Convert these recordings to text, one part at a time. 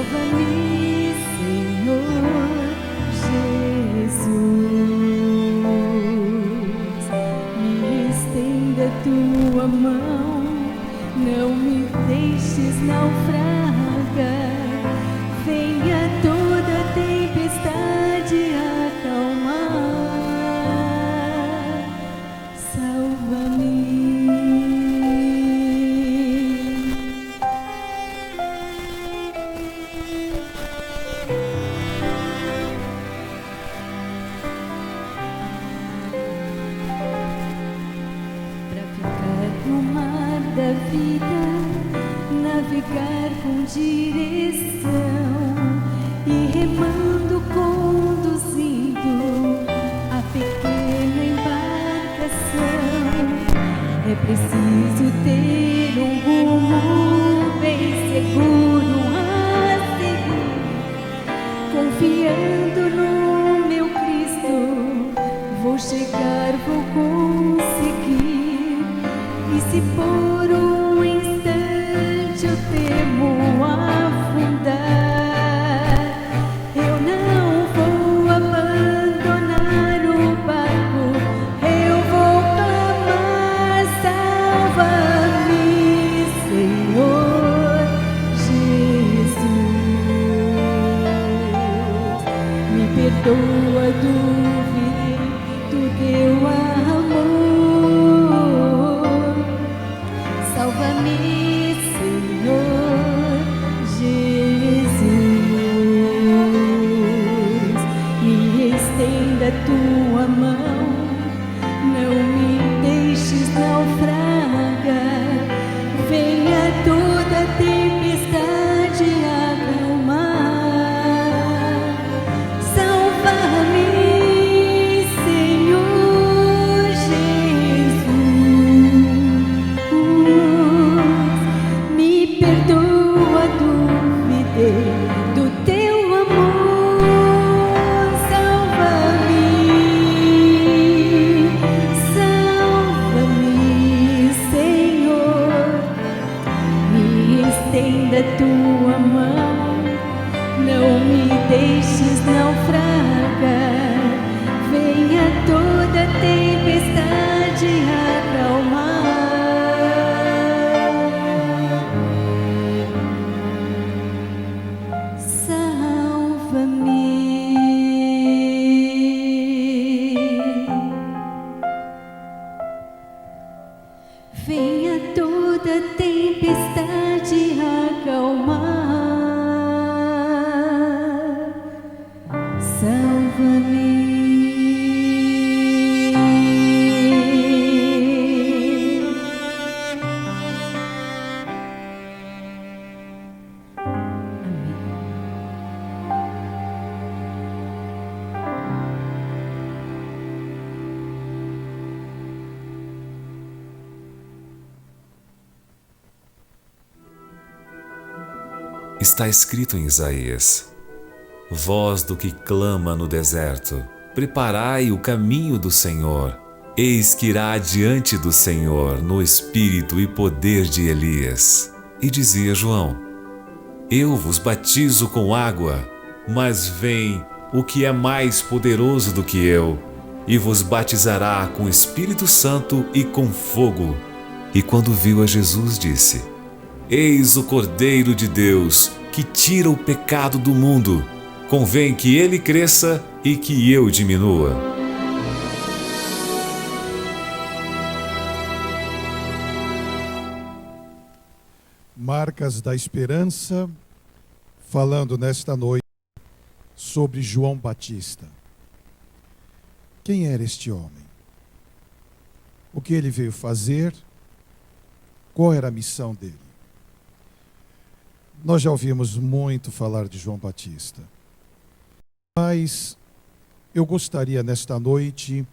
Salva-me, Senhor Jesus. Me estenda tua mão, não me deixes naufragar. Venha toda tempestade acalmar. Salva-me. Navegar com direção e remando, conduzindo a pequena embarcação. É preciso ter um rumo bem seguro a seguir, confiando no meu Cristo. Vou chegar, vou conseguir. E se por um instante eu temo afundar, eu não vou abandonar o barco, eu vou clamar. Salva-me, Senhor Jesus. Me perdoa, duvidei do teu amor. Salva-me, Senhor Jesus. Me estenda tua mão, não me deixes naufragar. Venha toda tempestade acalmar. Salva-me, Senhor Jesus. Me perdoa, duvidei do teu amor. Salva-me, salva-me, Senhor. Me estenda tua mão, não me deixes naufragar. Venha toda tempestade acalmar. Salva-me. Venha toda tempestade acalmar. Salva-me. Está escrito em Isaías: voz do que clama no deserto, preparai o caminho do Senhor. Eis que irá adiante do Senhor no espírito e poder de Elias. E dizia João: eu vos batizo com água, mas vem o que é mais poderoso do que eu, e vos batizará com o Espírito Santo e com fogo. E quando viu a Jesus, disse: eis o Cordeiro de Deus, que tira o pecado do mundo. Convém que ele cresça e que eu diminua. Marcas da Esperança, falando nesta noite sobre João Batista. Quem era este homem? O que ele veio fazer? Qual era a missão dele? Nós já ouvimos muito falar de João Batista, mas eu gostaria nesta noite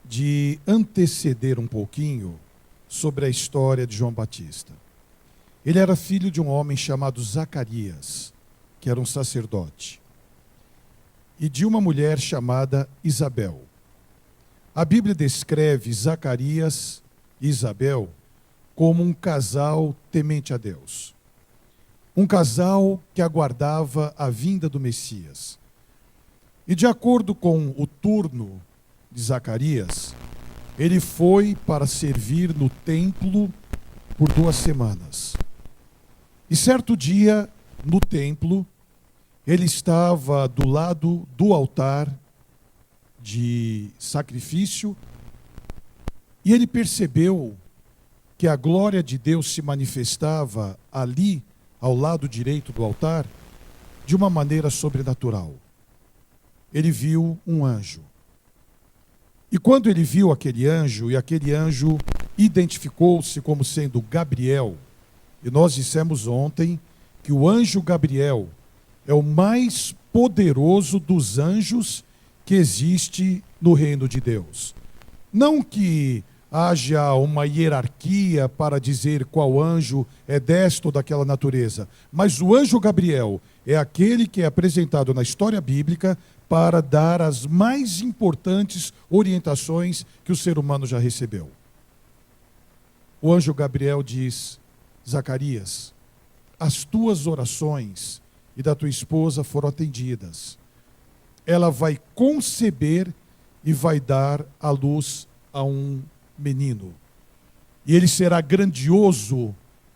de anteceder um pouquinho sobre a história de João Batista. Ele era filho de um homem chamado Zacarias, que era um sacerdote, e de uma mulher chamada Isabel. A Bíblia descreve Zacarias e Isabel como um casal temente a Deus. um casal que aguardava a vinda do Messias. E de acordo com o turno de Zacarias, ele foi para servir no templo por 2 semanas. E certo dia, no templo, ele estava do lado do altar de sacrifício e ele percebeu que a glória de Deus se manifestava ali, ao lado direito do altar, de uma maneira sobrenatural. Ele viu um anjo. E quando ele viu aquele anjo, e aquele anjo identificou-se como sendo Gabriel, e nós dissemos ontem que o anjo Gabriel é o mais poderoso dos anjos que existe no reino de Deus. Não que haja uma hierarquia para dizer qual anjo é desta ou daquela natureza, mas o anjo Gabriel é aquele que é apresentado na história bíblica para dar as mais importantes orientações que o ser humano já recebeu. O anjo Gabriel diz: Zacarias, as tuas orações e da tua esposa foram atendidas. Ela vai conceber e vai dar à luz a um menino. E ele será grandioso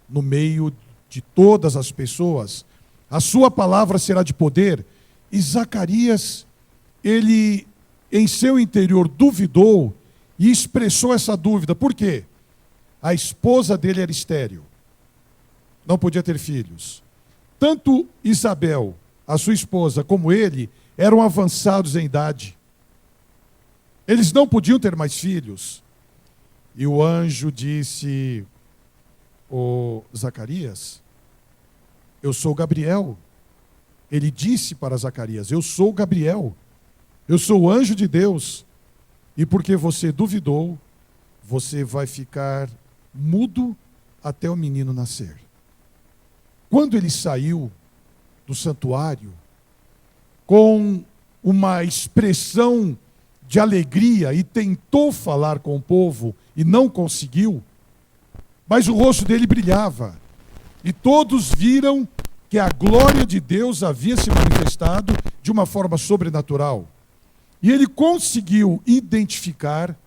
no meio de todas as pessoas. A sua palavra será de poder. E Zacarias, ele em seu interior duvidou e expressou essa dúvida. Por quê? A esposa dele era estéril. Não podia ter filhos. Tanto Isabel, a sua esposa, como ele, eram avançados em idade. Eles não podiam ter mais filhos. E o anjo disse: ô Zacarias, eu sou Gabriel. Ele disse para Zacarias: eu sou Gabriel. Eu sou o anjo de Deus. E porque você duvidou, você vai ficar mudo até o menino nascer. Quando ele saiu do santuário, com uma expressão de alegria e tentou falar com o povo e não conseguiu, mas o rosto dele brilhava. E todos viram que a glória de Deus havia se manifestado de uma forma sobrenatural. E ele conseguiu identificar,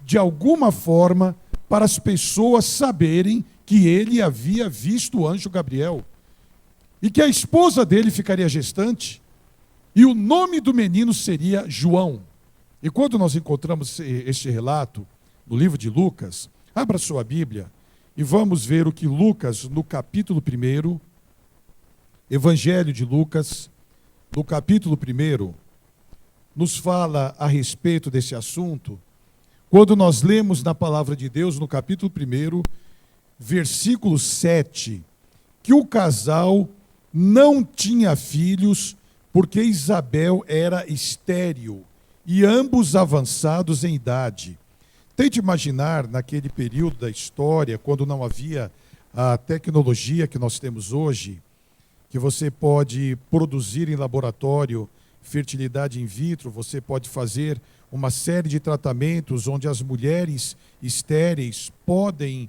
de alguma forma, para as pessoas saberem que ele havia visto o anjo Gabriel. E que a esposa dele ficaria gestante. E o nome do menino seria João. E quando nós encontramos este relato no livro de Lucas, abra sua Bíblia e vamos ver o que Lucas, no capítulo 1, Evangelho de Lucas, no capítulo 1, nos fala a respeito desse assunto. Quando nós lemos na palavra de Deus, no capítulo 1, versículo 7, que o casal não tinha filhos porque Isabel era estéril e ambos avançados em idade. Tente imaginar naquele período da história, quando não havia a tecnologia que nós temos hoje, que você pode produzir em laboratório fertilidade in vitro, você pode fazer uma série de tratamentos onde as mulheres estéreis podem,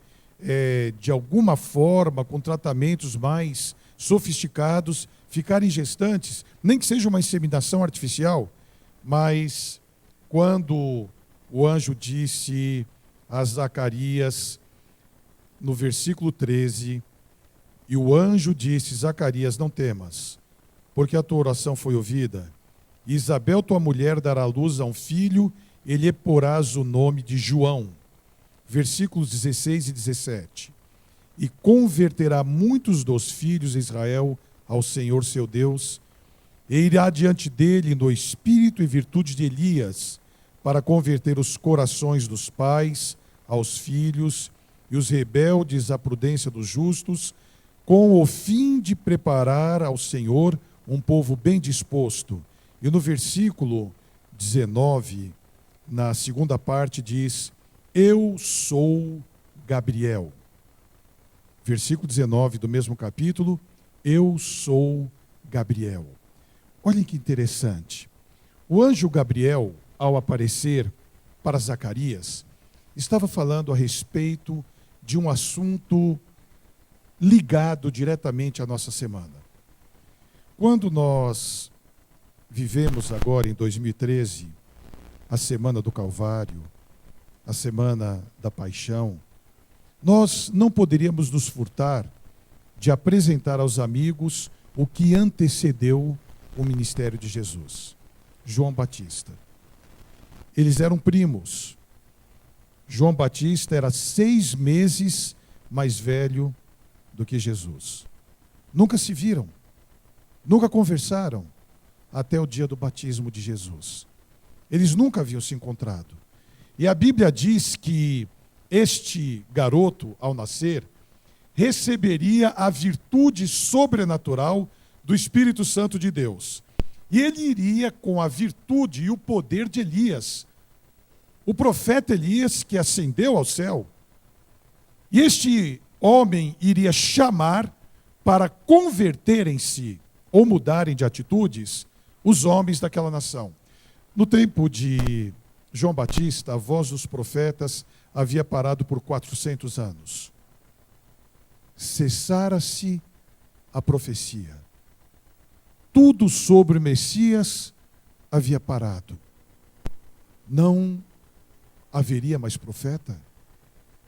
de alguma forma, com tratamentos mais sofisticados, ficarem gestantes, nem que seja uma inseminação artificial. Mas quando o anjo disse a Zacarias, no versículo 13, e o anjo disse: Zacarias, não temas, porque a tua oração foi ouvida. Isabel, tua mulher, dará à luz a um filho, e lhe porás o nome de João. Versículos 16 e 17. E converterá muitos dos filhos de Israel ao Senhor seu Deus, e irá diante dele no espírito e virtude de Elias, para converter os corações dos pais aos filhos, e os rebeldes à prudência dos justos, com o fim de preparar ao Senhor um povo bem disposto. E no versículo 19, na segunda parte, diz: eu sou Gabriel. Versículo 19 do mesmo capítulo: eu sou Gabriel. Olhem que interessante. O anjo Gabriel, ao aparecer para Zacarias, estava falando a respeito de um assunto ligado diretamente à nossa semana. Quando nós vivemos agora em 2013, a Semana do Calvário, a Semana da Paixão, nós não poderíamos nos furtar de apresentar aos amigos o que antecedeu o ministério de Jesus. João Batista. Eles eram primos. João Batista era 6 meses mais velho do que Jesus. Nunca se viram, nunca conversaram até o dia do batismo de Jesus. Eles nunca haviam se encontrado. E a Bíblia diz que este garoto, ao nascer, receberia a virtude sobrenatural do Espírito Santo de Deus. E ele iria com a virtude e o poder de Elias, o profeta Elias que ascendeu ao céu. E este homem iria chamar para converterem-se ou mudarem de atitudes os homens daquela nação. No tempo de João Batista, a voz dos profetas havia parado por 400 anos. Cessara-se a profecia. Tudo sobre o Messias havia parado. Não haveria mais profeta?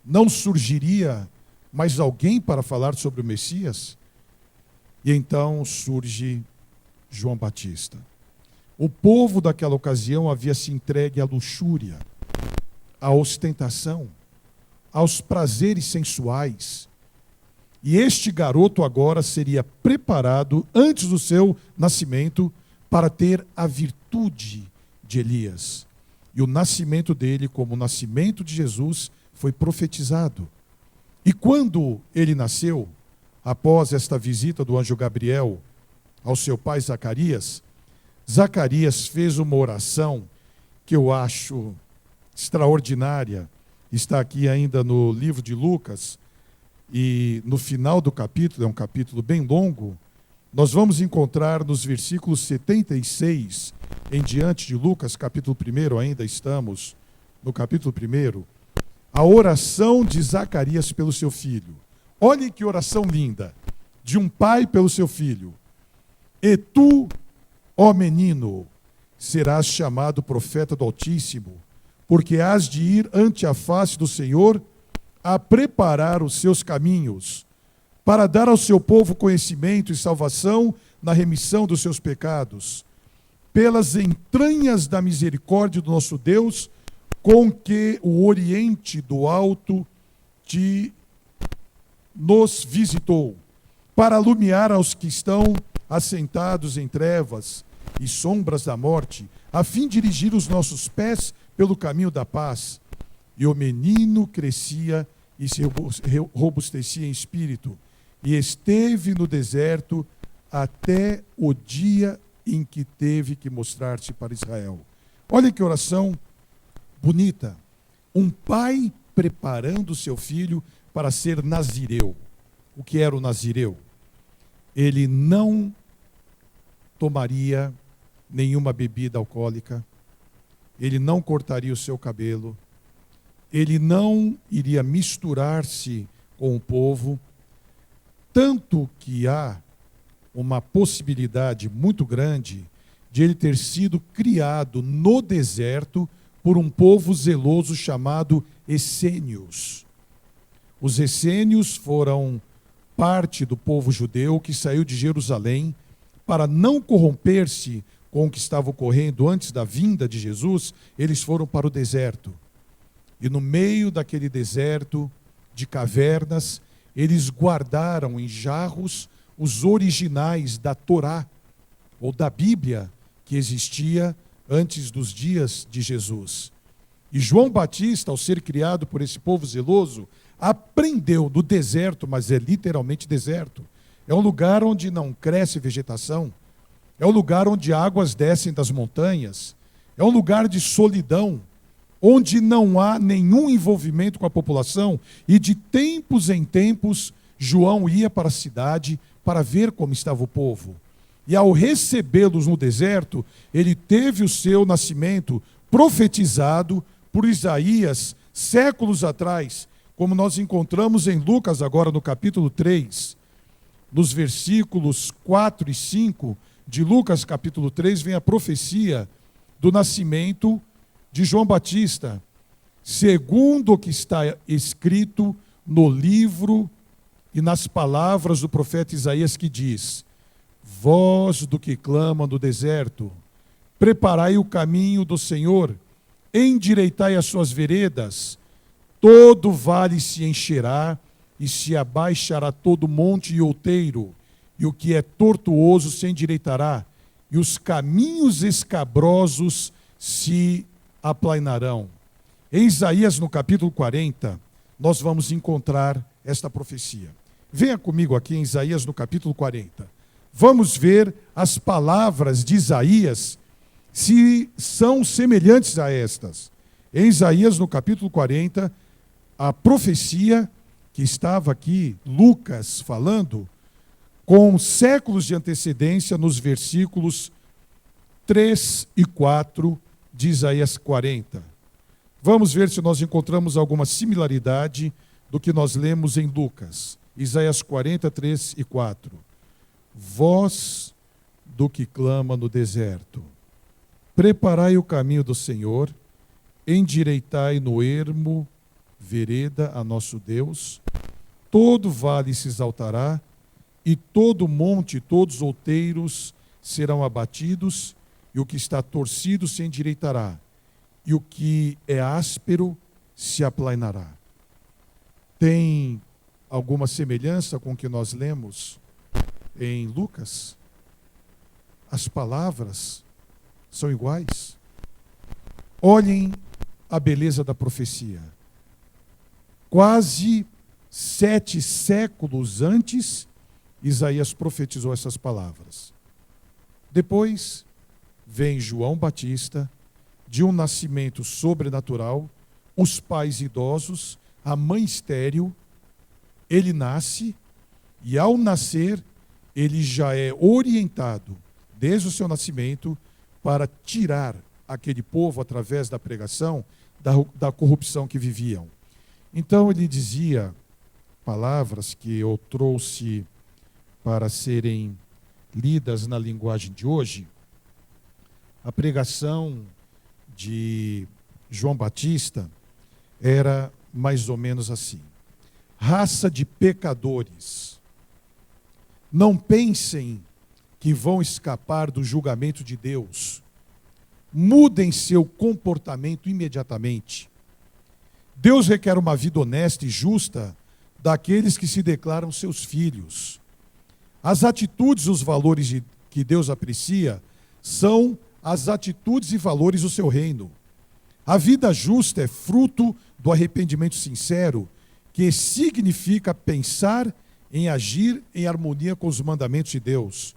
Não surgiria mais alguém para falar sobre o Messias? E então surge João Batista. O povo daquela ocasião havia se entregue à luxúria, à ostentação, aos prazeres sensuais. E este garoto agora seria preparado, antes do seu nascimento, para ter a virtude de Elias. E o nascimento dele, como o nascimento de Jesus, foi profetizado. E quando ele nasceu, após esta visita do anjo Gabriel ao seu pai Zacarias, Zacarias fez uma oração que eu acho extraordinária. Está aqui ainda no livro de Lucas, e no final do capítulo, é um capítulo bem longo, nós vamos encontrar nos versículos 76 em diante de Lucas, capítulo 1, ainda estamos no capítulo 1, a oração de Zacarias pelo seu filho. Olhem que oração linda, de um pai pelo seu filho. E tu, ó menino, serás chamado profeta do Altíssimo, porque hás de ir ante a face do Senhor a preparar os seus caminhos, para dar ao seu povo conhecimento e salvação na remissão dos seus pecados, pelas entranhas da misericórdia do nosso Deus, com que o Oriente do Alto nos visitou, para alumiar aos que estão assentados em trevas e sombras da morte, a fim de dirigir os nossos pés pelo caminho da paz. E o menino crescia e se robustecia em espírito, e esteve no deserto até o dia em que teve que mostrar-se para Israel. Olha que oração bonita. Um pai preparando seu filho para ser nazireu. O que era o nazireu? Ele não tomaria nenhuma bebida alcoólica, ele não cortaria o seu cabelo, ele não iria misturar-se com o povo, tanto que há uma possibilidade muito grande de ele ter sido criado no deserto por um povo zeloso chamado essênios. Os essênios foram parte do povo judeu que saiu de Jerusalém para não corromper-se com o que estava ocorrendo antes da vinda de Jesus. Eles foram para o deserto. E no meio daquele deserto de cavernas, eles guardaram em jarros os originais da Torá, ou da Bíblia, que existia antes dos dias de Jesus. E João Batista, ao ser criado por esse povo zeloso, aprendeu no deserto, mas é literalmente deserto. É um lugar onde não cresce vegetação, é um lugar onde águas descem das montanhas, é um lugar de solidão, onde não há nenhum envolvimento com a população, e de tempos em tempos, João ia para a cidade para ver como estava o povo. E ao recebê-los no deserto, ele teve o seu nascimento profetizado por Isaías séculos atrás, como nós encontramos em Lucas, agora no capítulo 3, nos versículos 4 e 5 de Lucas, capítulo 3, vem a profecia do nascimento de João Batista, segundo o que está escrito no livro e nas palavras do profeta Isaías, que diz: voz do que clama no deserto, preparai o caminho do Senhor, endireitai as suas veredas, todo vale se encherá, e se abaixará todo monte e outeiro, e o que é tortuoso se endireitará, e os caminhos escabrosos se aplainarão. Em Isaías, no capítulo 40, nós vamos encontrar esta profecia. Venha comigo aqui em Isaías, no capítulo 40. Vamos ver as palavras de Isaías, se são semelhantes a estas. Em Isaías, no capítulo 40, a profecia que estava aqui, Lucas falando, com séculos de antecedência, nos versículos 3 e 4 de Isaías 40. Vamos ver se nós encontramos alguma similaridade do que nós lemos em Lucas. Isaías 40, 3 e 4. Voz do que clama no deserto, preparai o caminho do Senhor, endireitai no ermo vereda a nosso Deus, todo vale se exaltará, e todo monte, todos os outeiros serão abatidos, e o que está torcido se endireitará, e o que é áspero se aplainará. Tem alguma semelhança com o que nós lemos em Lucas? As palavras são iguais. Olhem a beleza da profecia. Quase 7 séculos antes, Isaías profetizou essas palavras. Depois vem João Batista, de um nascimento sobrenatural, os pais idosos, a mãe estéril. Ele nasce e, ao nascer, ele já é orientado, desde o seu nascimento, para tirar aquele povo, através da pregação, da corrupção que viviam. Então ele dizia palavras que eu trouxe para serem lidas na linguagem de hoje. A pregação de João Batista era mais ou menos assim: raça de pecadores, não pensem que vão escapar do julgamento de Deus. Mudem seu comportamento imediatamente. Deus requer uma vida honesta e justa daqueles que se declaram seus filhos. As atitudes e os valores que Deus aprecia são as atitudes e valores do seu reino. A vida justa é fruto do arrependimento sincero, que significa pensar em agir em harmonia com os mandamentos de Deus.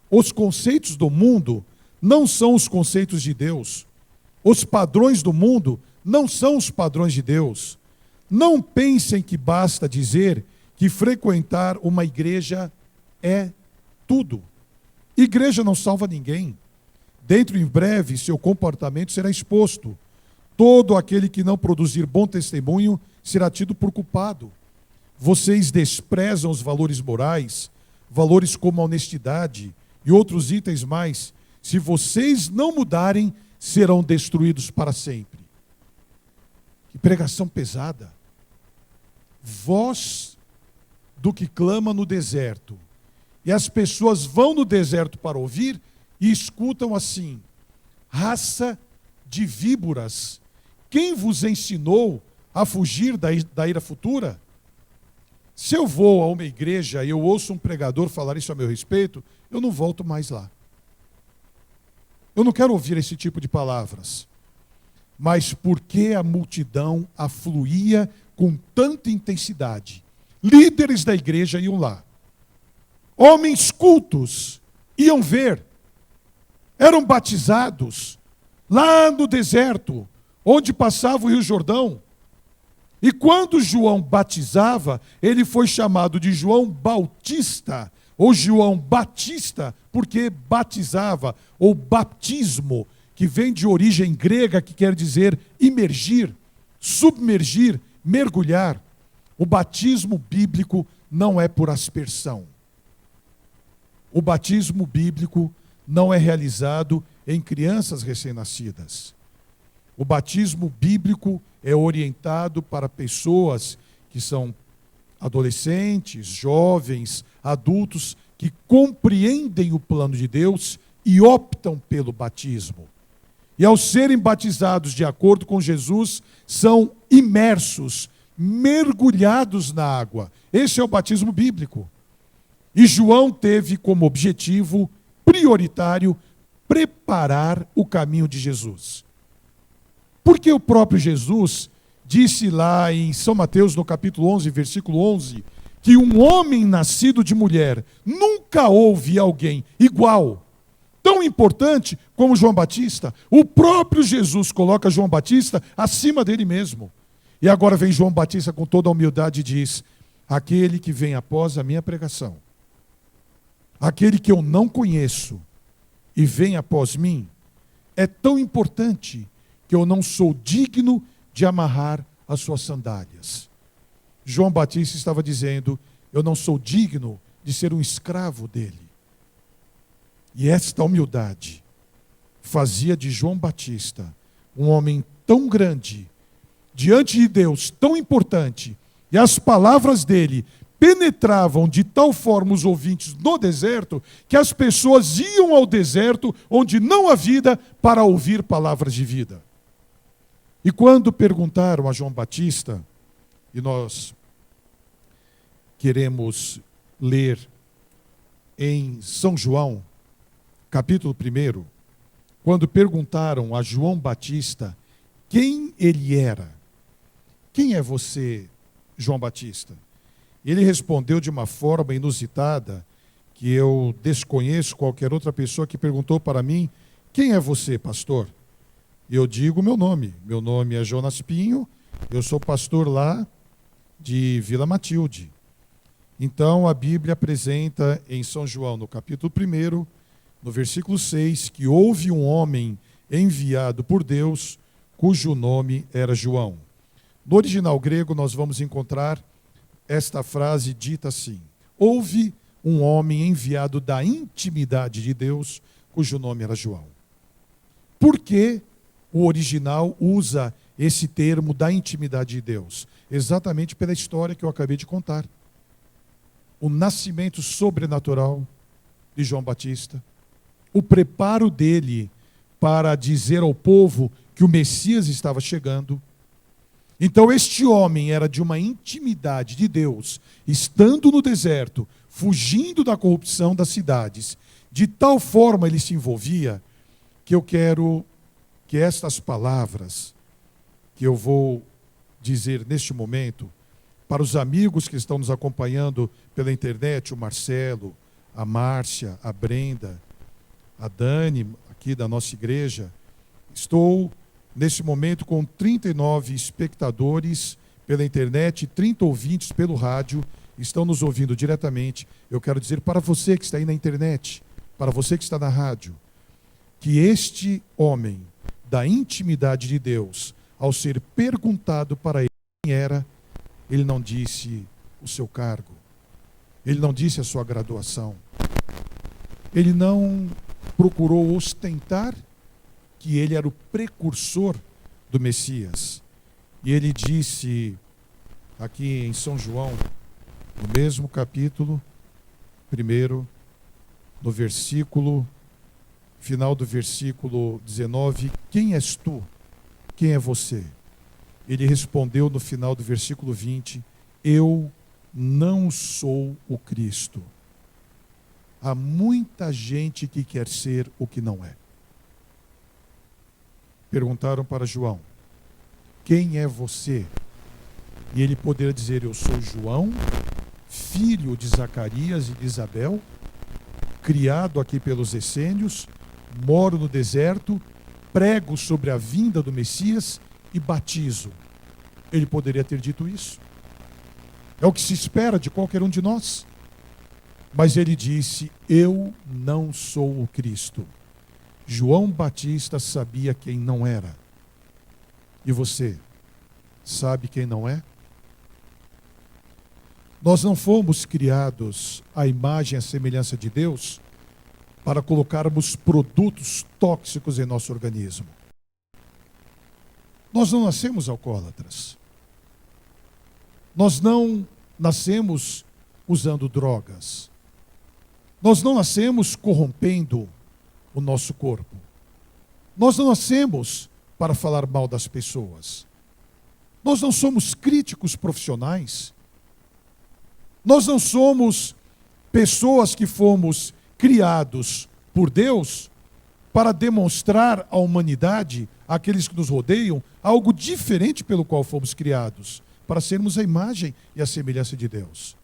Os conceitos do mundo não são os conceitos de Deus. Os padrões do mundo não são os padrões de Deus. Não pensem que basta dizer que frequentar uma igreja é tudo. Igreja não salva ninguém. Dentro em breve, seu comportamento será exposto. Todo aquele que não produzir bom testemunho será tido por culpado. Vocês desprezam os valores morais, valores como a honestidade e outros itens mais. Se vocês não mudarem, serão destruídos para sempre. Que pregação pesada. Voz do que clama no deserto. E as pessoas vão no deserto para ouvir e escutam assim: raça de víboras, quem vos ensinou a fugir da ira futura? Se eu vou a uma igreja e eu ouço um pregador falar isso a meu respeito, eu não volto mais lá. Eu não quero ouvir esse tipo de palavras. Mas por que a multidão afluía com tanta intensidade? Líderes da igreja iam lá. Homens cultos iam ver. Eram batizados lá no deserto, onde passava o Rio Jordão. E quando João batizava, ele foi chamado de João Bautista, ou João Batista, porque batizava, ou batismo, que vem de origem grega, que quer dizer imergir, submergir, mergulhar. O batismo bíblico não é por aspersão. O batismo bíblico não é realizado em crianças recém-nascidas. O batismo bíblico é orientado para pessoas que são adolescentes, jovens, adultos, que compreendem o plano de Deus e optam pelo batismo. E ao serem batizados de acordo com Jesus, são imersos, mergulhados na água. Esse é o batismo bíblico. E João teve como objetivo prioritário preparar o caminho de Jesus. Porque o próprio Jesus disse lá em São Mateus, no capítulo 11, versículo 11, que um homem nascido de mulher nunca houve alguém igual, tão importante como João Batista. O próprio Jesus coloca João Batista acima dele mesmo. E agora vem João Batista com toda a humildade e diz: aquele que vem após a minha pregação, aquele que eu não conheço e vem após mim, é tão importante que eu não sou digno de amarrar as suas sandálias. João Batista estava dizendo: eu não sou digno de ser um escravo dele. E esta humildade fazia de João Batista um homem tão grande, diante de Deus, tão importante, e as palavras dele penetravam de tal forma os ouvintes no deserto, que as pessoas iam ao deserto, onde não há vida, para ouvir palavras de vida. E quando perguntaram a João Batista, e nós queremos ler em São João, capítulo 1, quando perguntaram a João Batista quem ele era. Quem é você, João Batista? Ele respondeu de uma forma inusitada, que eu desconheço qualquer outra pessoa que perguntou para mim: quem é você, pastor? E eu digo meu nome. Meu nome é Jonas Pinho, eu sou pastor lá de Vila Matilde. Então a Bíblia apresenta em São João, no capítulo 1, no versículo 6, que houve um homem enviado por Deus, cujo nome era João. No original grego nós vamos encontrar esta frase dita assim: houve um homem enviado da intimidade de Deus, cujo nome era João. Por que o original usa esse termo da intimidade de Deus? Exatamente pela história que eu acabei de contar. O nascimento sobrenatural de João Batista, o preparo dele para dizer ao povo que o Messias estava chegando. Então este homem era de uma intimidade de Deus, estando no deserto, fugindo da corrupção das cidades. De tal forma ele se envolvia, que eu quero que estas palavras que eu vou dizer neste momento, para os amigos que estão nos acompanhando pela internet, o Marcelo, a Márcia, a Brenda, a Dani, aqui da nossa igreja, estou nesse momento com 39 espectadores pela internet, 30 ouvintes pelo rádio, estão nos ouvindo diretamente. Eu quero dizer para você que está aí na internet, para você que está na rádio, que este homem da intimidade de Deus, ao ser perguntado para ele quem era, ele não disse o seu cargo, ele não disse a sua graduação, ele não procurou ostentar que ele era o precursor do Messias. E ele disse, aqui em São João, no mesmo capítulo 1, no versículo, final do versículo 19, quem és tu? Quem é você? Ele respondeu no final do versículo 20, eu não sou o Cristo. Há muita gente que quer ser o que não é. Perguntaram para João, quem é você? E ele poderia dizer, eu sou João, filho de Zacarias e de Isabel, criado aqui pelos essênios, moro no deserto, prego sobre a vinda do Messias e batizo. Ele poderia ter dito isso. É o que se espera de qualquer um de nós. Mas ele disse, eu não sou o Cristo. João Batista sabia quem não era. E você sabe quem não é? Nós não fomos criados à imagem e à semelhança de Deus para colocarmos produtos tóxicos em nosso organismo. Nós não nascemos alcoólatras. Nós não nascemos usando drogas. Nós não nascemos corrompendo o nosso corpo. Nós não nascemos para falar mal das pessoas. Nós não somos críticos profissionais. Nós não somos pessoas que fomos criados por Deus para demonstrar à humanidade, àqueles que nos rodeiam, algo diferente pelo qual fomos criados, para sermos a imagem e a semelhança de Deus.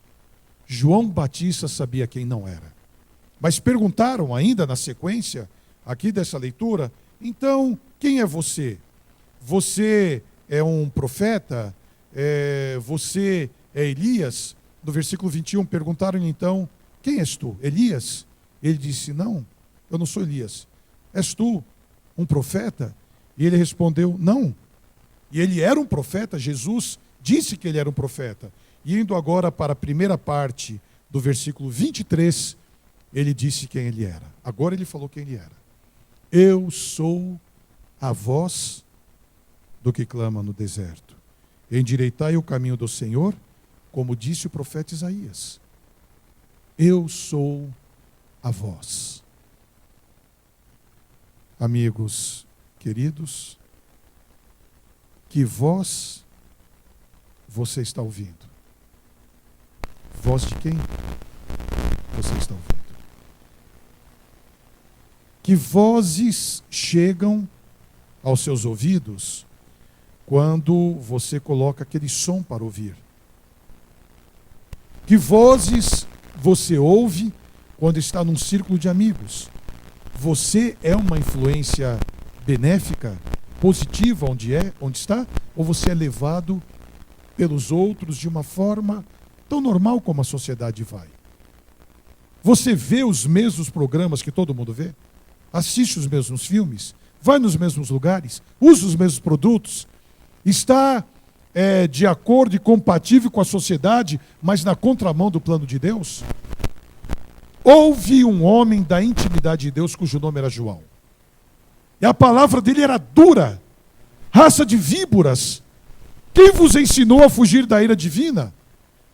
João Batista sabia quem não era. Mas perguntaram ainda na sequência, aqui dessa leitura, então, quem é você? Você é um profeta? Você é Elias? No versículo 21, perguntaram-lhe então, quem és tu? Elias? Ele disse, não, eu não sou Elias. És tu um profeta? E ele respondeu, não. E ele era um profeta, Jesus disse que ele era um profeta. E indo agora para a primeira parte do versículo 23, ele disse quem ele era. Agora ele falou quem ele era. Eu sou a voz do que clama no deserto. Endireitai o caminho do Senhor, como disse o profeta Isaías. Eu sou a voz. Amigos queridos, que voz você está ouvindo? Voz de quem você está ouvindo? Que vozes chegam aos seus ouvidos quando você coloca aquele som para ouvir? Que vozes você ouve quando está num círculo de amigos? Você é uma influência benéfica, positiva onde está? Ou você é levado pelos outros de uma forma tão normal como a sociedade vai? Você vê os mesmos programas que todo mundo vê? Assiste os mesmos filmes? Vai nos mesmos lugares? Usa os mesmos produtos? Está de acordo e compatível com a sociedade, mas na contramão do plano de Deus? Houve um homem da intimidade de Deus cujo nome era João. E a palavra dele era dura. Raça de víboras. Quem vos ensinou a fugir da ira divina?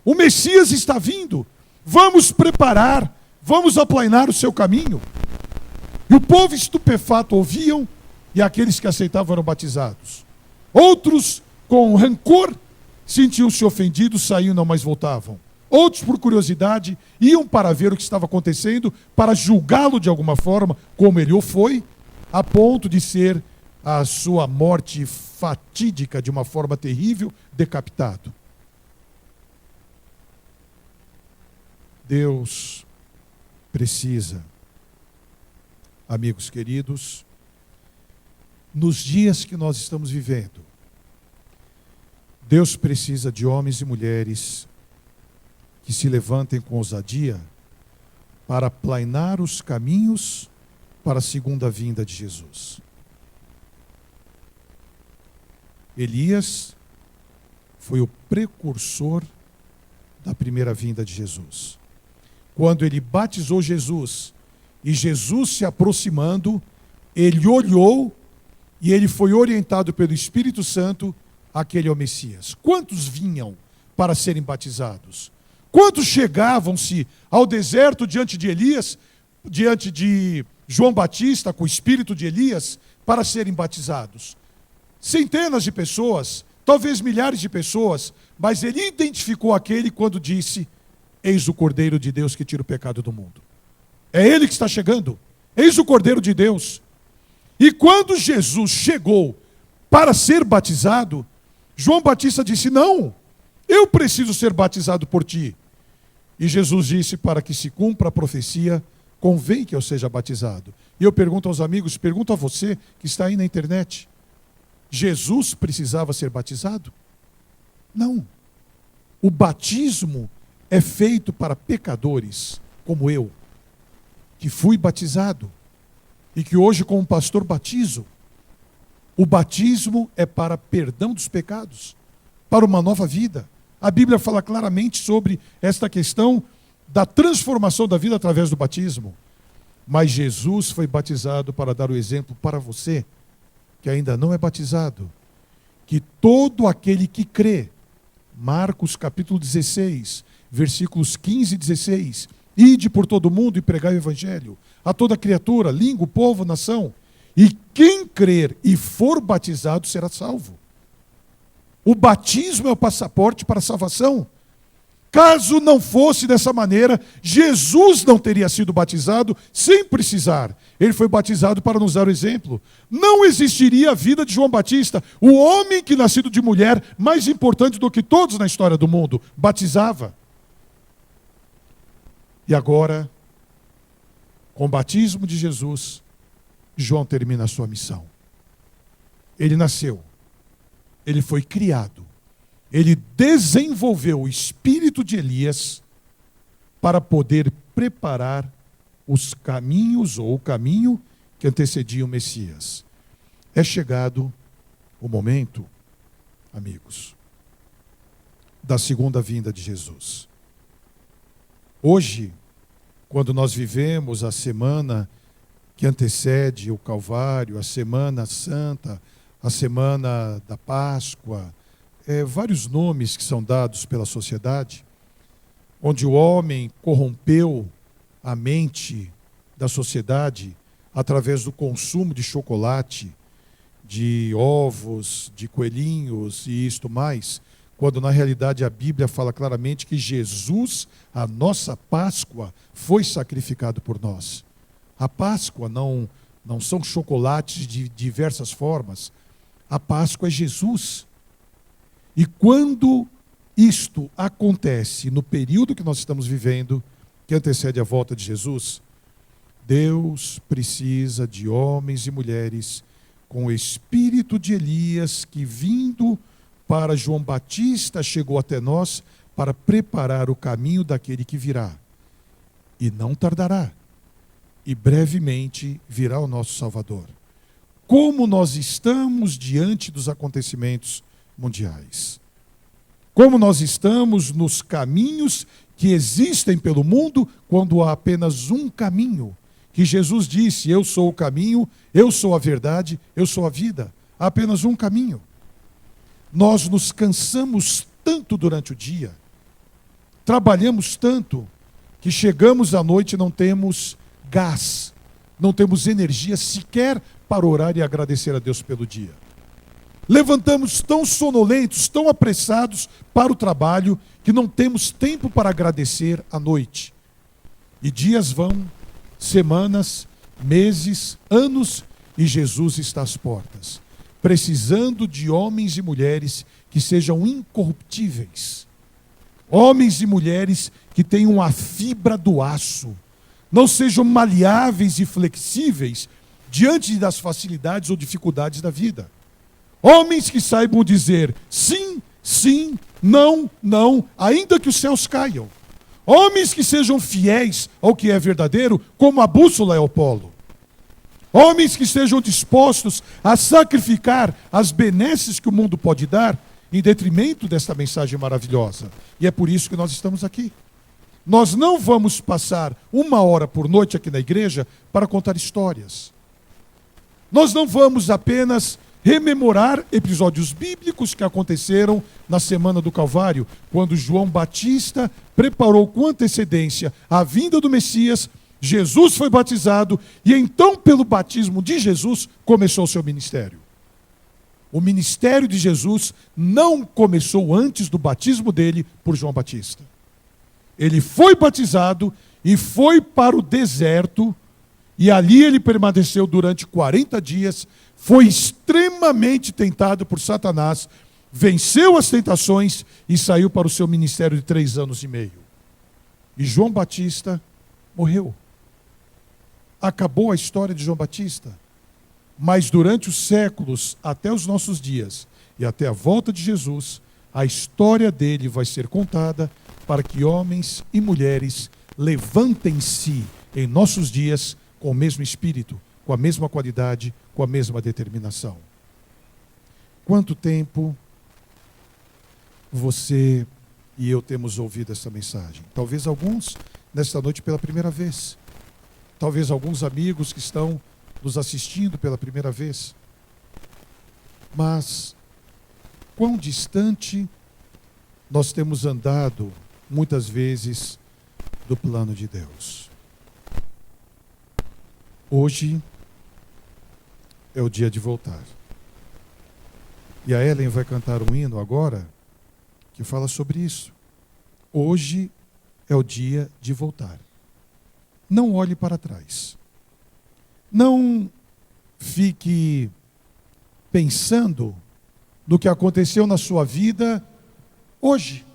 O Messias está vindo. Vamos preparar, vamos aplainar o seu caminho. E o povo estupefato ouviam, e aqueles que aceitavam eram batizados. Outros, com rancor, sentiam-se ofendidos, saíam e não mais voltavam. Outros, por curiosidade, iam para ver o que estava acontecendo, para julgá-lo de alguma forma, como ele o foi, a ponto de ser a sua morte fatídica, de uma forma terrível, decapitado. Deus precisa, amigos queridos, nos dias que nós estamos vivendo, Deus precisa de homens e mulheres que se levantem com ousadia para aplainar os caminhos para a segunda vinda de Jesus. Elias foi o precursor da primeira vinda de Jesus. Quando ele batizou Jesus, e Jesus se aproximando, ele olhou e ele foi orientado pelo Espírito Santo, aquele é o Messias. Quantos vinham para serem batizados? Quantos chegavam-se ao deserto diante de Elias, diante de João Batista, com o espírito de Elias, para serem batizados? Centenas de pessoas, talvez milhares de pessoas, mas ele identificou aquele quando disse: eis o Cordeiro de Deus que tira o pecado do mundo. É ele que está chegando. Eis o Cordeiro de Deus. E quando Jesus chegou para ser batizado, João Batista disse: não, eu preciso ser batizado por ti. E Jesus disse: para que se cumpra a profecia, convém que eu seja batizado. E eu pergunto aos amigos, pergunto a você que está aí na internet: Jesus precisava ser batizado? Não. O batismo é feito para pecadores como eu, que fui batizado e que hoje como pastor batizo. O batismo é para perdão dos pecados, para uma nova vida, A Bíblia fala claramente sobre esta questão da transformação da vida através do batismo. Mas Jesus foi batizado para dar o exemplo para você, que ainda não é batizado, que todo aquele que crê, Marcos capítulo 16, versículos 15 e 16, ide por todo mundo e pregai o evangelho a toda criatura, língua, povo, nação, e quem crer e for batizado será salvo. O batismo é o passaporte para a salvação. Caso não fosse dessa maneira, Jesus não teria sido batizado sem precisar. Ele foi batizado para nos dar o exemplo. Não existiria a vida de João Batista, o homem que, nascido de mulher, mais importante do que todos na história do mundo, batizava. E agora, com o batismo de Jesus, João termina a sua missão. Ele nasceu, ele foi criado, ele desenvolveu o espírito de Elias para poder preparar os caminhos, ou o caminho que antecedia o Messias. É chegado o momento, amigos, da segunda vinda de Jesus. Hoje, quando nós vivemos a semana que antecede o Calvário, a Semana Santa, a Semana da Páscoa, vários nomes que são dados pela sociedade, onde o homem corrompeu a mente da sociedade através do consumo de chocolate, de ovos, de coelhinhos e isto mais, quando na realidade a Bíblia fala claramente que Jesus, a nossa Páscoa, foi sacrificado por nós. A Páscoa não são chocolates de diversas formas. A Páscoa é Jesus. E quando isto acontece no período que nós estamos vivendo, que antecede a volta de Jesus, Deus precisa de homens e mulheres com o espírito de Elias que, vindo para João Batista, chegou até nós para preparar o caminho daquele que virá. E não tardará. E brevemente virá o nosso Salvador. Como nós estamos diante dos acontecimentos mundiais? Como nós estamos nos caminhos que existem pelo mundo quando há apenas um caminho? Que Jesus disse, eu sou o caminho, eu sou a verdade, eu sou a vida. Há apenas um caminho. Nós nos cansamos tanto durante o dia, trabalhamos tanto, que chegamos à noite e não temos gás, não temos energia sequer para orar e agradecer a Deus pelo dia. Levantamos tão sonolentos, tão apressados para o trabalho, que não temos tempo para agradecer à noite. E dias vão, semanas, meses, anos, e Jesus está às portas, precisando de homens e mulheres que sejam incorruptíveis. Homens e mulheres que tenham a fibra do aço, não sejam maleáveis e flexíveis diante das facilidades ou dificuldades da vida. Homens que saibam dizer sim, sim, não, não, ainda que os céus caiam. Homens que sejam fiéis ao que é verdadeiro, como a bússola é o polo. Homens que estejam dispostos a sacrificar as benesses que o mundo pode dar em detrimento desta mensagem maravilhosa. E é por isso que nós estamos aqui. Nós não vamos passar 1 hora por noite aqui na igreja para contar histórias. Nós não vamos apenas rememorar episódios bíblicos que aconteceram na Semana do Calvário, quando João Batista preparou com antecedência a vinda do Messias, Jesus foi batizado e então, pelo batismo de Jesus, começou o seu ministério. O ministério de Jesus não começou antes do batismo dele por João Batista. Ele foi batizado e foi para o deserto, e ali ele permaneceu durante 40 dias, foi extremamente tentado por Satanás, venceu as tentações e saiu para o seu ministério de 3 anos e meio. E João Batista morreu. Acabou a história de João Batista. Mas durante os séculos, até os nossos dias, e até a volta de Jesus, a história dele vai ser contada para que homens e mulheres levantem-se em nossos dias com o mesmo espírito, com a mesma qualidade, com a mesma determinação. Quanto tempo você e eu temos ouvido essa mensagem. Talvez alguns nesta noite pela primeira vez. Talvez alguns amigos que estão nos assistindo pela primeira vez. Mas quão distante nós temos andado muitas vezes do plano de Deus. Hoje é o dia de voltar. E a Ellen vai cantar um hino agora que fala sobre isso. Hoje é o dia de voltar. Não olhe para trás. Não fique pensando no que aconteceu na sua vida hoje,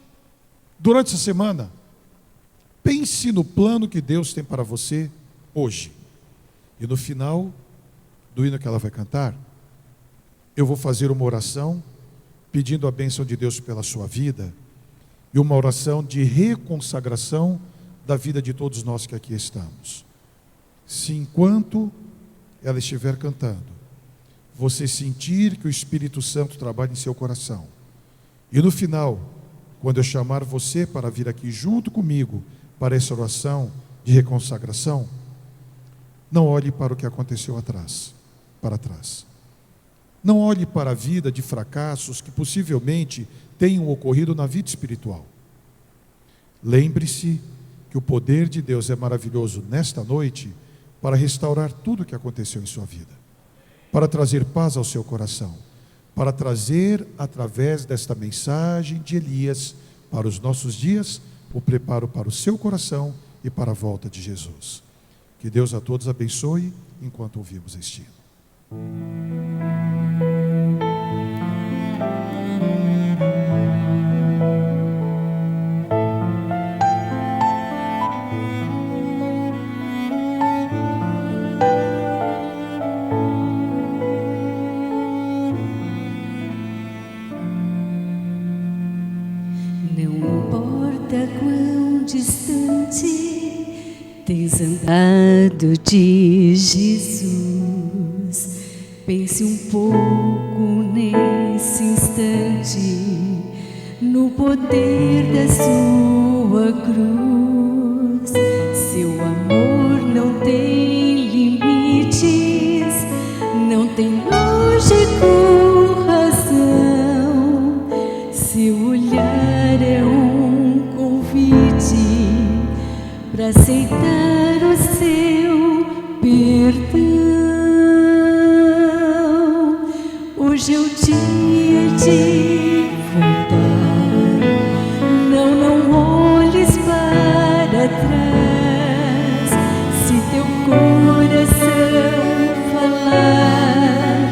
durante essa semana. Pense no plano que Deus tem para você hoje. E no final do hino que ela vai cantar, eu vou fazer uma oração pedindo a bênção de Deus pela sua vida e uma oração de reconsagração da vida de todos nós que aqui estamos. Se enquanto ela estiver cantando, você sentir que o Espírito Santo trabalha em seu coração, e no final, quando eu chamar você para vir aqui junto comigo para essa oração de reconsagração, não olhe para o que aconteceu para trás. Não olhe para a vida de fracassos que possivelmente tenham ocorrido na vida espiritual. Lembre-se que o poder de Deus é maravilhoso nesta noite para restaurar tudo o que aconteceu em sua vida, para trazer paz ao seu coração, para trazer, através desta mensagem de Elias, para os nossos dias, o preparo para o seu coração e para a volta de Jesus. Que Deus a todos abençoe enquanto ouvimos este hino. Não importa quão distante tens andado de Jesus, pense um pouco nesse instante no poder da sua cruz. Seu amor não tem limites, não tem lógica ou razão. Seu olhar é um convite para aceitar o seu perdão. Hoje é o dia de voltar. Não olhes para trás. Se teu coração falar,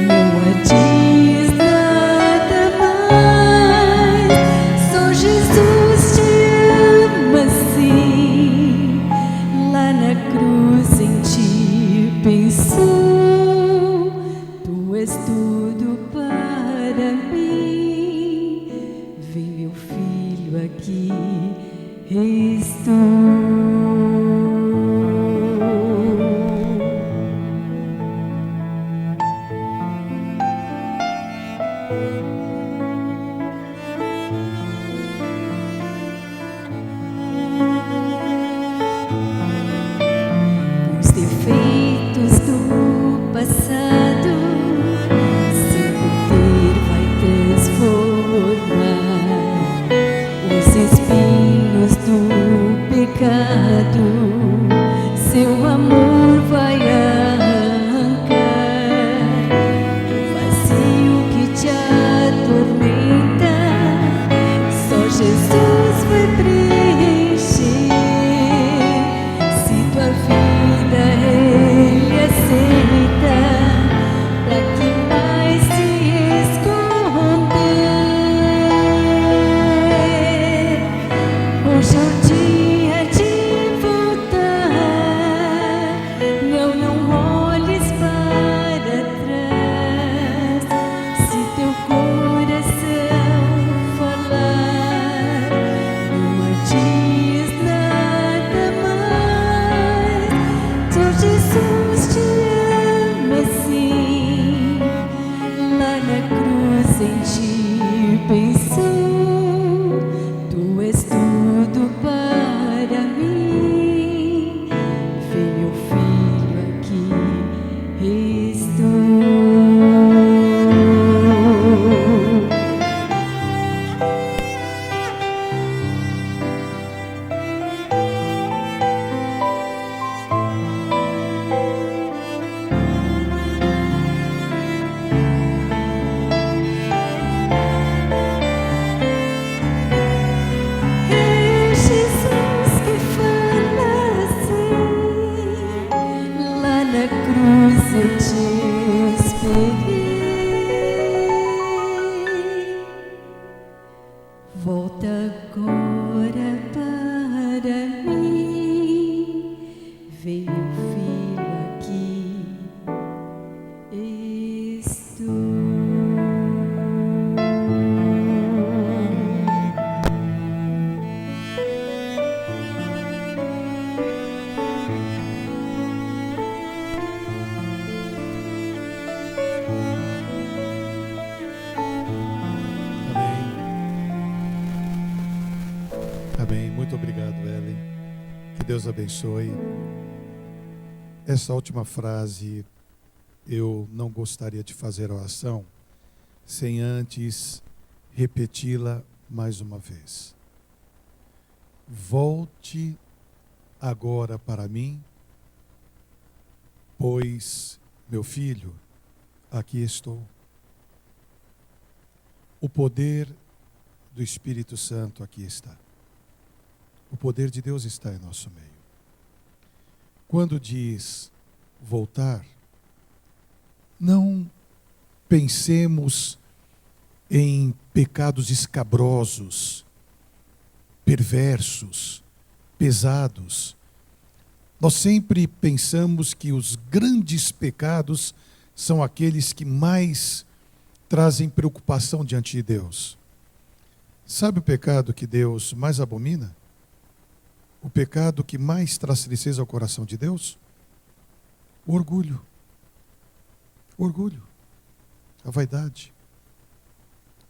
não adies nada mais. Só Jesus te ama assim. Lá na cruz em ti pensou. Tu és tudo para mim. Vem, meu filho, aqui estou. Os defeitos do passado, seu poder vai transformar. Os espinhos do pecado, seu amor vai arrancar. O vazio que te atormenta, só Jesus vai preencher. Se tua vida Ele aceita, pra que mais se esconder? Hoje é o dia de voltar. Vem, meu filho, aqui estou. Amém. Muito obrigado, Ellen. Que Deus abençoe. Essa última frase, eu não gostaria de fazer a oração sem antes repeti-la mais uma vez. Volte agora para mim, pois, meu filho, aqui estou. O poder do Espírito Santo aqui está. O poder de Deus está em nosso meio. Quando diz voltar, não pensemos em pecados escabrosos, perversos, pesados. Nós sempre pensamos que os grandes pecados são aqueles que mais trazem preocupação diante de Deus. Sabe o pecado que Deus mais abomina? O pecado que mais traz tristeza ao coração de Deus? O orgulho. O orgulho. A vaidade.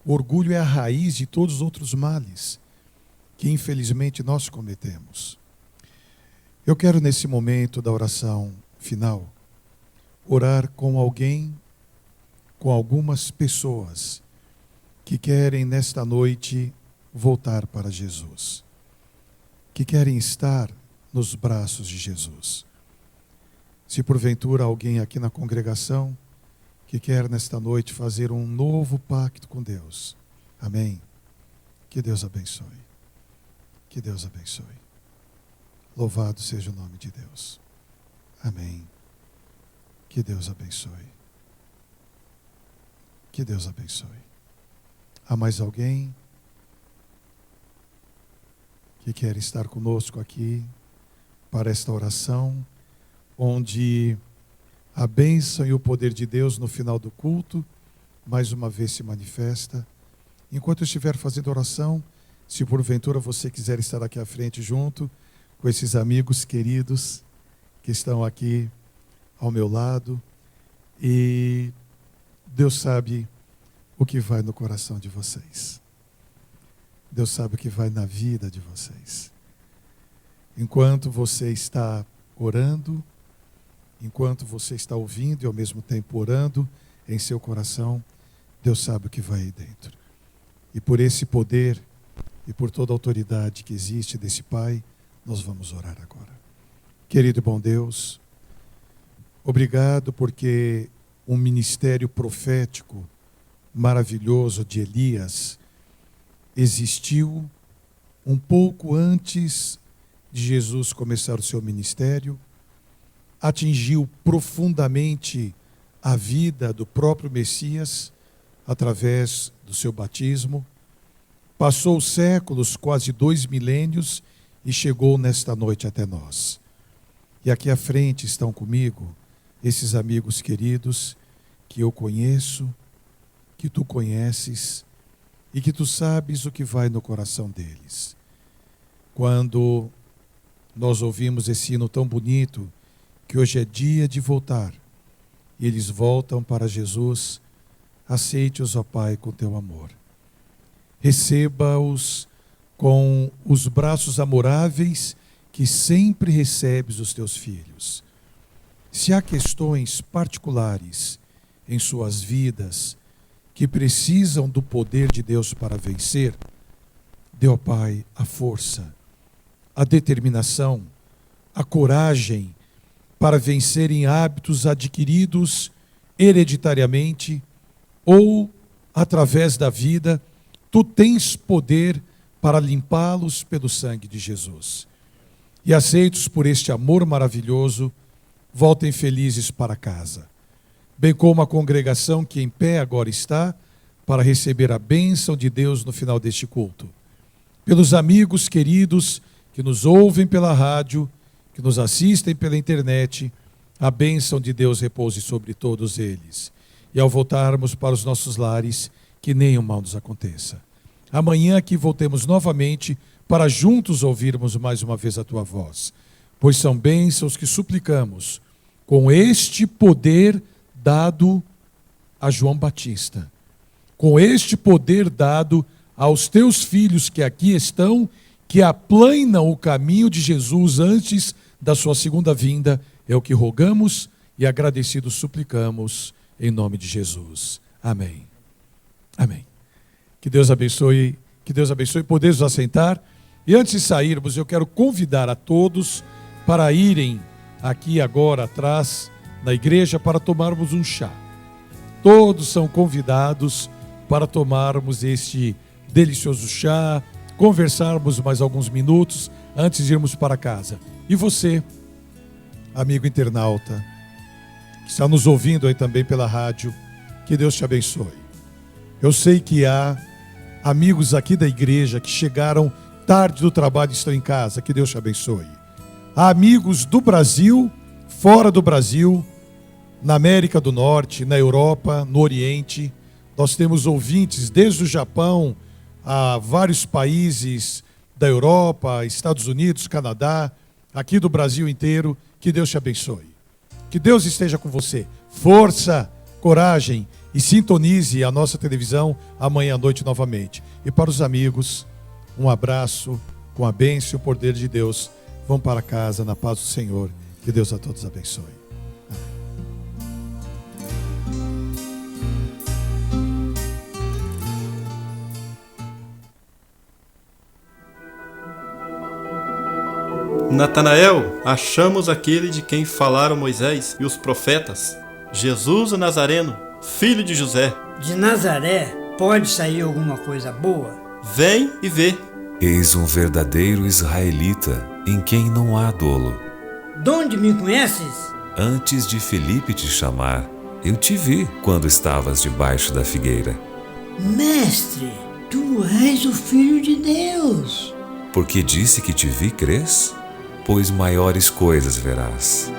O orgulho é a raiz de todos os outros males que infelizmente nós cometemos. Eu quero nesse momento da oração final orar com alguém, com algumas pessoas que querem nesta noite voltar para Jesus, que querem estar nos braços de Jesus. Se porventura alguém aqui na congregação que quer nesta noite fazer um novo pacto com Deus, amém? Que Deus abençoe. Que Deus abençoe. Louvado seja o nome de Deus. Amém. Que Deus abençoe. Que Deus abençoe. Há mais alguém que quer estar conosco aqui para esta oração, onde a bênção e o poder de Deus no final do culto mais uma vez se manifesta? Enquanto eu estiver fazendo oração, se porventura você quiser estar aqui à frente junto com esses amigos queridos que estão aqui ao meu lado, e Deus sabe o que vai no coração de vocês. Deus sabe o que vai na vida de vocês. Enquanto você está orando, enquanto você está ouvindo e ao mesmo tempo orando em seu coração, Deus sabe o que vai aí dentro. E por esse poder e por toda a autoridade que existe desse Pai, nós vamos orar agora. Querido e bom Deus, obrigado porque um ministério profético maravilhoso de Elias existiu um pouco antes de Jesus começar o seu ministério, atingiu profundamente a vida do próprio Messias através do seu batismo, passou séculos, quase 2 milênios, e chegou nesta noite até nós. E aqui à frente estão comigo esses amigos queridos que eu conheço, que tu conheces, e que tu sabes o que vai no coração deles. Quando nós ouvimos esse hino tão bonito, que hoje é dia de voltar, e eles voltam para Jesus, aceite-os, ó Pai, com teu amor. Receba-os com os braços amoráveis que sempre recebes os teus filhos. Se há questões particulares em suas vidas, que precisam do poder de Deus para vencer, dê ao Pai a força, a determinação, a coragem para vencerem hábitos adquiridos hereditariamente ou através da vida. Tu tens poder para limpá-los pelo sangue de Jesus. E aceitos por este amor maravilhoso, voltem felizes para casa, bem como a congregação que em pé agora está, para receber a bênção de Deus no final deste culto. Pelos amigos queridos que nos ouvem pela rádio que nos assistem pela internet, a bênção de Deus repouse sobre todos eles. E ao voltarmos para os nossos lares, que nenhum mal nos aconteça. Amanhã aqui voltemos novamente para juntos ouvirmos mais uma vez a tua voz, pois são bênçãos que suplicamos com este poder dado a João Batista, com este poder dado aos teus filhos que aqui estão, que aplanam o caminho de Jesus antes da sua segunda vinda, é o que rogamos e agradecidos suplicamos em nome de Jesus. Amém. Amém. Que Deus abençoe, podemos assentar. E antes de sairmos, eu quero convidar a todos para irem aqui agora atrás na igreja para tomarmos um chá. Todos são convidados para tomarmos este delicioso chá, conversarmos mais alguns minutos antes de irmos para casa. E você, amigo internauta, que está nos ouvindo aí também pela rádio, que Deus te abençoe. Eu sei que há amigos aqui da igreja que chegaram tarde do trabalho e estão em casa, que Deus te abençoe. Há amigos do Brasil, fora do Brasil, na América do Norte, na Europa, no Oriente. Nós temos ouvintes desde o Japão a vários países da Europa, Estados Unidos, Canadá, aqui do Brasil inteiro. Que Deus te abençoe. Que Deus esteja com você. Força, coragem e sintonize a nossa televisão amanhã à noite novamente. E para os amigos, um abraço com a bênção e o poder de Deus. Vão para casa na paz do Senhor. Que Deus a todos abençoe. Natanael, achamos aquele de quem falaram Moisés e os profetas, Jesus o Nazareno, filho de José. De Nazaré pode sair alguma coisa boa? Vem e vê. Eis um verdadeiro israelita, em quem não há dolo. Donde me conheces? Antes de Felipe te chamar, eu te vi quando estavas debaixo da figueira. Mestre, tu és o Filho de Deus. Porque disse que te vi, crês? Pois maiores coisas verás.